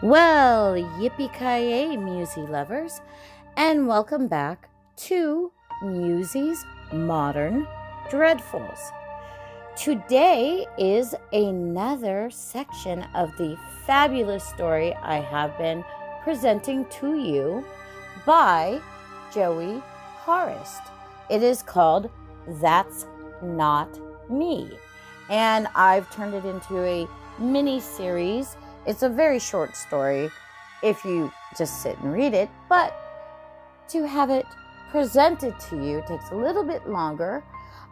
Well, yippee-ki-yay, Musey lovers, and welcome back to Musey's Modern Dreadfuls. Today is another section of the fabulous story I have been presenting to you by Joey Horist. It is called That's Not Me, and I've turned it into a mini-series. It's a very short story if you just sit and read it, but to have it presented to you takes a little bit longer.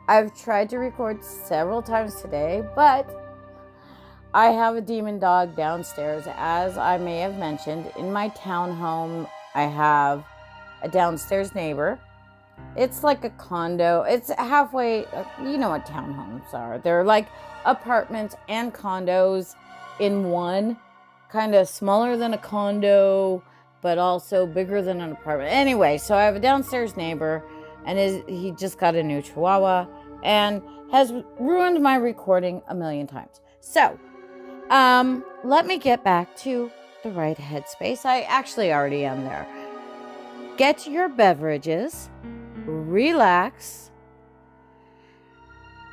I've tried to record several times today, but I have a demon dog downstairs. As I may have mentioned, in my townhome, I have a downstairs neighbor. It's like a condo. It's halfway, you know what townhomes are. They're like apartments and condos in one, kind of smaller than a condo, but also bigger than an apartment. Anyway, so I have a downstairs neighbor, and he just got a new chihuahua and has ruined my recording a million times. So, let me get back to the right headspace. I actually already am there. Get your beverages, relax,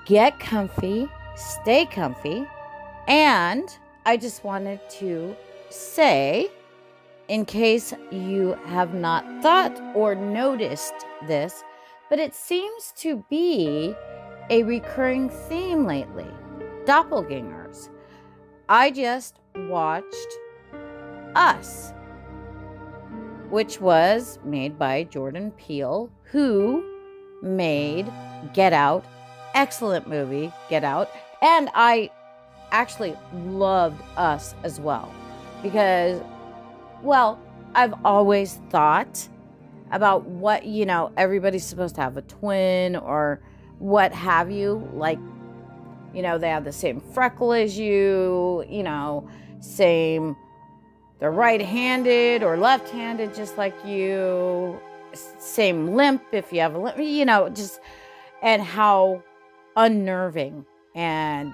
get comfy, stay comfy, and I just wanted to say, in case you have not thought or noticed this, but it seems to be a recurring theme lately. Doppelgangers. I just watched Us, which was made by Jordan Peele, who made Get Out. Excellent movie, Get Out. And I actually loved Us as well, because, well, I've always thought about what, everybody's supposed to have a twin or what have you, like, they have the same freckle as you, same, they're right-handed or left-handed just like you, same limp if you have a limp, and how unnerving and,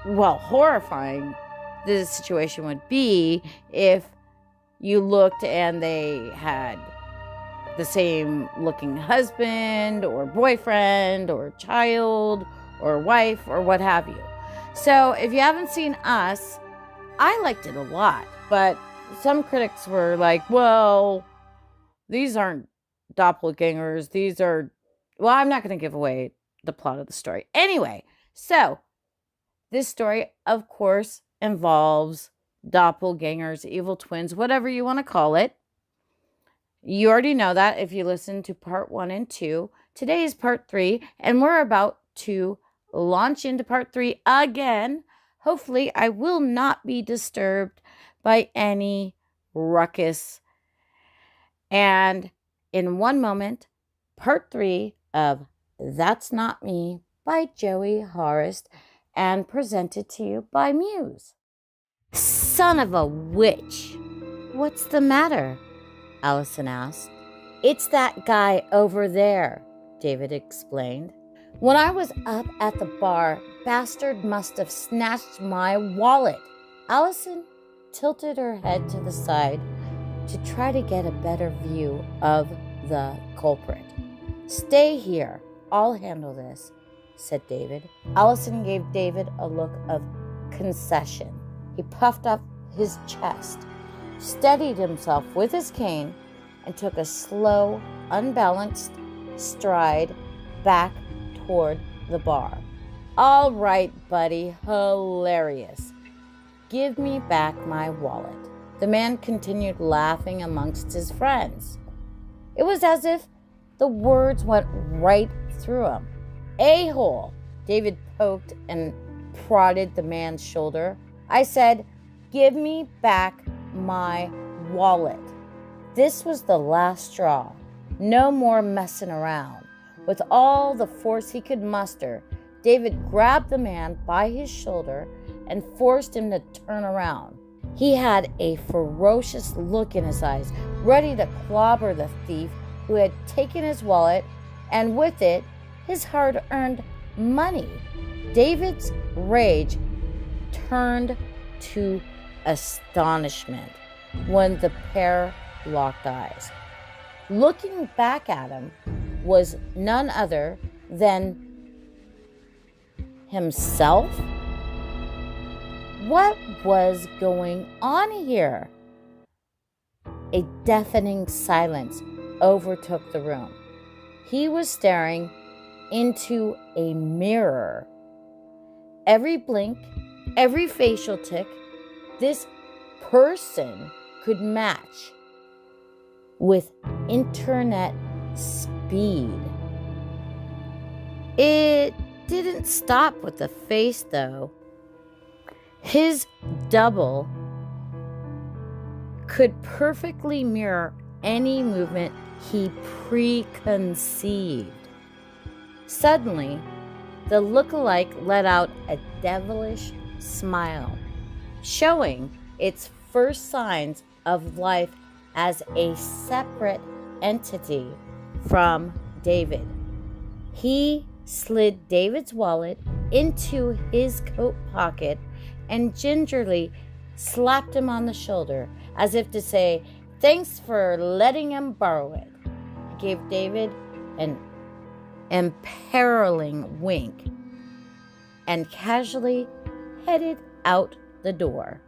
well, horrifying the situation would be if you looked and they had the same looking husband or boyfriend or child or wife or what have you. So if you haven't seen Us, I liked it a lot, but some critics were like, well, these aren't doppelgangers. These are, well, I'm not going to give away the plot of the story. Anyway, so this story, of course, involves doppelgangers, evil twins, whatever you want to call it. You already know that if you listen to part 1 and 2. Today is part 3, and we're about to launch into part 3 again. Hopefully, I will not be disturbed by any ruckus. And in one moment, part 3 of That's Not Me by Joey Horist, and presented to you by Muse. Son of a witch! What's the matter? Allison asked. It's that guy over there, David explained. When I was up at the bar, bastard must have snatched my wallet. Allison tilted her head to the side to try to get a better view of the culprit. Stay here. I'll handle this, said David. Allison gave David a look of concession. He puffed up his chest, steadied himself with his cane, and took a slow, unbalanced stride back toward the bar. All right, buddy, hilarious. Give me back my wallet. The man continued laughing amongst his friends. It was as if the words went right through him. A-hole! David poked and prodded the man's shoulder. I said, give me back my wallet. This was the last straw. No more messing around. With all the force he could muster, David grabbed the man by his shoulder and forced him to turn around. He had a ferocious look in his eyes, ready to clobber the thief who had taken his wallet, and with it, his hard-earned money. David's rage turned to astonishment when the pair locked eyes. Looking back at him was none other than himself. What was going on here? A deafening silence overtook the room. He was staring into a mirror. Every blink, every facial tick, this person could match with internet speed. It didn't stop with the face, though. His double could perfectly mirror any movement he preconceived. Suddenly, the look-alike let out a devilish smile, showing its first signs of life as a separate entity from David. He slid David's wallet into his coat pocket and gingerly slapped him on the shoulder, as if to say, "Thanks for letting him borrow it." He gave David an imperiling wink and casually headed out the door.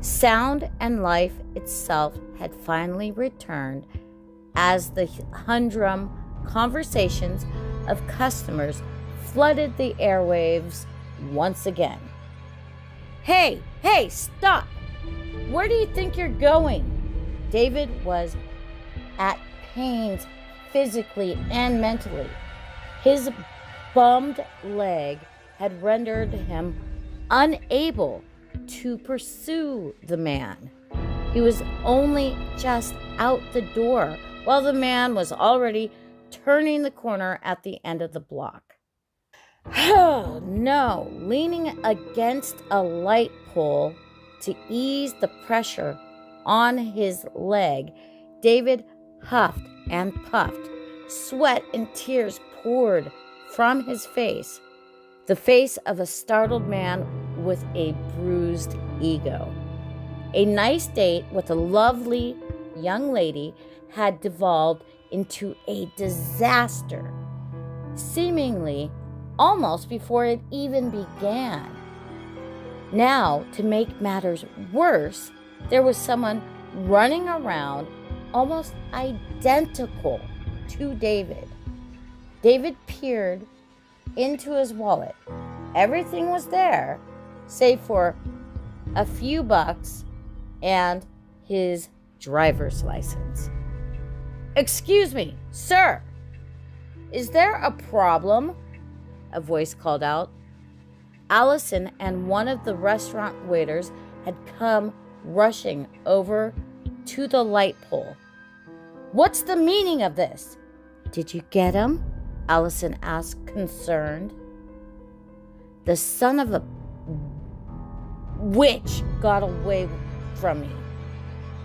Sound and life itself had finally returned as the humdrum conversations of customers flooded the airwaves once again. Hey, stop! Where do you think you're going?" David was at pains physically and mentally. His bummed leg had rendered him unable to pursue the man. He was only just out the door while the man was already turning the corner at the end of the block. Oh no, leaning against a light pole to ease the pressure on his leg, David huffed and puffed. Sweat and tears poured from his face, the face of a startled man with a bruised ego. A nice date with a lovely young lady had devolved into a disaster, seemingly almost before it even began. Now, to make matters worse, there was someone running around almost identical to David. David peered into his wallet. Everything was there, save for a few bucks and his driver's license. "Excuse me, sir, is there a problem?" a voice called out. Allison and one of the restaurant waiters had come rushing over to the light pole. "What's the meaning of this?" "Did you get him?" Allison asked, concerned. "The son of a witch got away from me."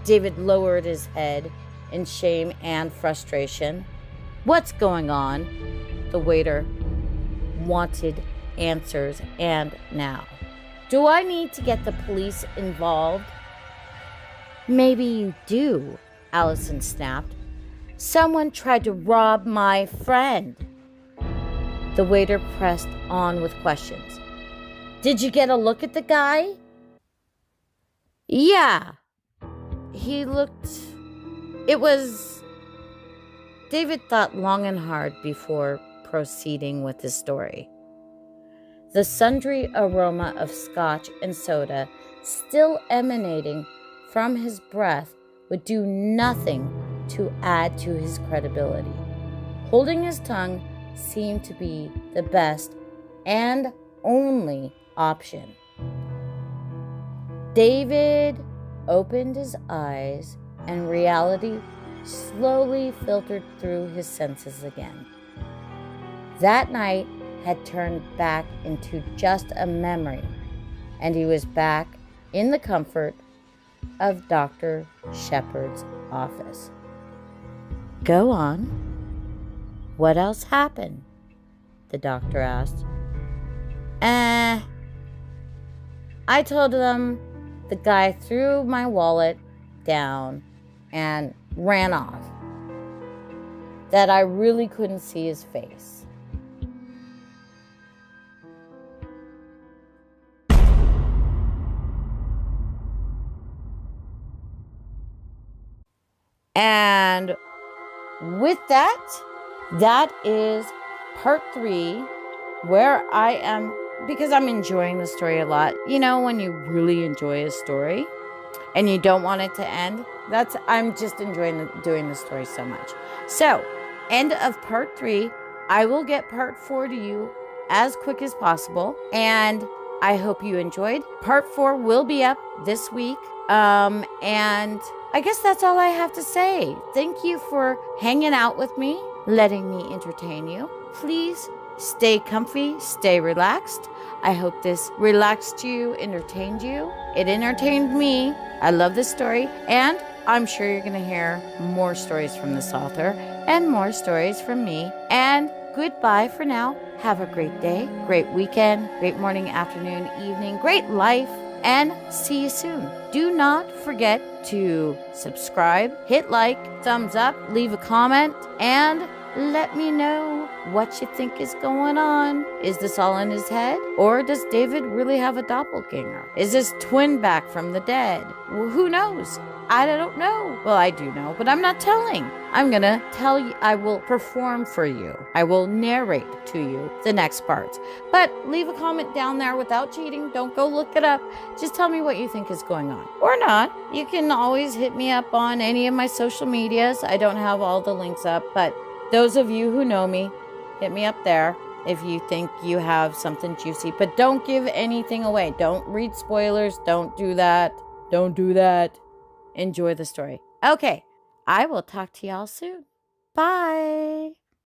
David lowered his head in shame and frustration. "What's going on?" The waiter wanted answers, and now. "Do I need to get the police involved?" "Maybe you do," Allison snapped. "Someone tried to rob my friend." The waiter pressed on with questions. "Did you get a look at the guy?" "Yeah. He looked... It was..." David thought long and hard before proceeding with his story. The sundry aroma of scotch and soda still emanating from his breath would do nothing to add to his credibility. Holding his tongue seemed to be the best and only option. David opened his eyes, and reality slowly filtered through his senses again. That night had turned back into just a memory, and he was back in the comfort of Dr. Shepard's office. "Go on. What else happened?" the doctor asked. I told them the guy threw my wallet down and ran off, that I really couldn't see his face. And with that is part 3, where I am, because I'm enjoying the story a lot. You know, when you really enjoy a story and you don't want it to end, I'm just enjoying doing the story so much. So, end of part 3. I will get part 4 to you as quick as possible, and I hope you enjoyed. Part 4 will be up this week. And I guess that's all I have to say. Thank you for hanging out with me, letting me entertain you. Please stay comfy, stay relaxed. I hope this relaxed you, entertained you. It entertained me. I love this story, and I'm sure you're going to hear more stories from this author and more stories from me. And goodbye for now. Have a great day, great weekend, great morning, afternoon, evening, great life, and see you soon. Do not forget to subscribe, hit like, thumbs up, leave a comment, and let me know what you think is going on. Is this all in his head? Or does David really have a doppelganger? Is his twin back from the dead? Well, who knows? I don't know. Well, I do know, but I'm not telling. I'm going to tell you. I will perform for you. I will narrate to you the next parts. But leave a comment down there without cheating. Don't go look it up. Just tell me what you think is going on. Or not. You can always hit me up on any of my social medias. I don't have all the links up, but those of you who know me, hit me up there if you think you have something juicy. But don't give anything away. Don't read spoilers. Don't do that. Don't do that. Enjoy the story. Okay, I will talk to y'all soon. Bye.